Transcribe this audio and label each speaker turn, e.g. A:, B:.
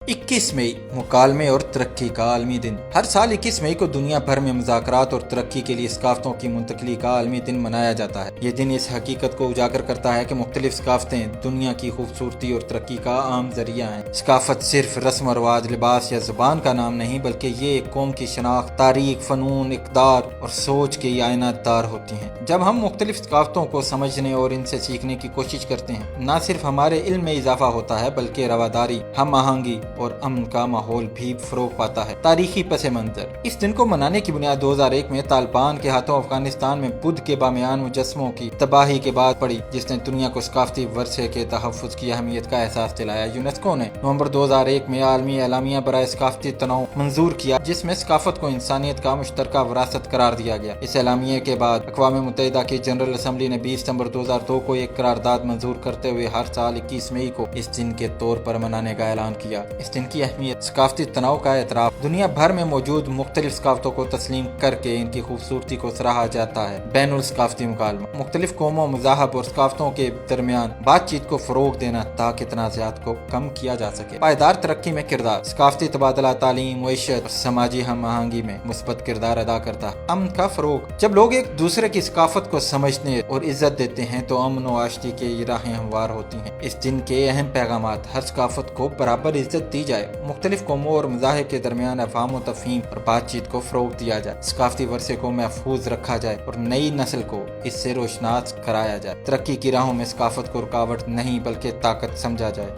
A: 21 मई मुकालमे और तरक्की का आलमी दिन। हर साल 21 मई को दुनिया भर में मुज़ाकरात और तरक्की के लिए सकाफ़तों की मुंतकली का आलमी दिन मनाया जाता है। ये दिन इस हकीकत को उजागर करता है कि मुख्तलिफ सकाफ़तें दुनिया की खूबसूरती और तरक्की का आम जरिया हैं। सकाफ़त सिर्फ रस्म व रवाज, लिबास या ज़ुबान का नाम नहीं, बल्कि ये एक कौम की शनाख्त, तारीख, फ़नून, इक़दार और सोच की आयनादार होती हैं। जब हम मुख्तलिफ सकाफ़तों को समझने और इनसे सीखने की कोशिश करते हैं, न सिर्फ हमारे इल्म में इजाफा होता है बल्कि रवादारी, हम आहंगी और अमन का माहौल भी फरोग पाता है। तारीखी पस मंजर। इस दिन को मनाने की बुनियाद 2001 में तालिबान के हाथों अफगानिस्तान में बुद्ध के बामियान मुजस्मों की तबाही के बाद पड़ी, जिसने दुनिया को सकाफती वर्से के तहफ़्फ़ुज़ की अहमियत का एहसास दिलाया। यूनेस्को ने नवंबर 2001 में आलमी एलामिया बराए सकाफती तनाव मंजूर किया, जिसमें सकाफत को इंसानियत का मुश्तरका विरासत करार दिया गया। इस एलामिया के बाद अक़वाम मुत्तहिदा की जनरल असम्बली ने 20 सितंबर 2002 को एक करारदाद मंजूर करते हुए हर साल 21 मई को इस दिन के तौर पर मनाने का ऐलान किया। इस दिन की अहमियत, सकाफती तनाव का एतराफ़, दुनिया भर में मौजूद मुख्तलिफ सकाफतों को तस्लीम करके इनकी खूबसूरती को सराहा जाता है। बैनुल सकाफती मुकालमा, मुख्तलिफ कौमों, मज़ाहब और सकाफतों के दरमियान बातचीत को फ़रोग देना ताकि तनाज़ात को कम किया जा सके। पायदार तरक्की में किरदार, सकाफती तबादला तालीम, मईशत और समाजी हम आहंगी में मुस्बत किरदार अदा करता है। अमन का फ़रोग, जब लोग एक दूसरे की सकाफत को समझने और इज्जत देते हैं तो अमन व आशती की राहें हमवार होती हैं। इस दिन के अहम पैगामात, हर सकाफत को बराबर इज्जत दी जाए, मुख्तलिफ कौमों और मज़ाहिब के दरमियान अफ़हाम व तफ़हीम और बातचीत को फ़रोग दिया जाए, सकाफती वर्से को महफूज रखा जाए और नई नस्ल को इससे रोशनास कराया जाए। तरक्की की राहों में सकाफत को रुकावट नहीं बल्कि ताकत समझा जाए।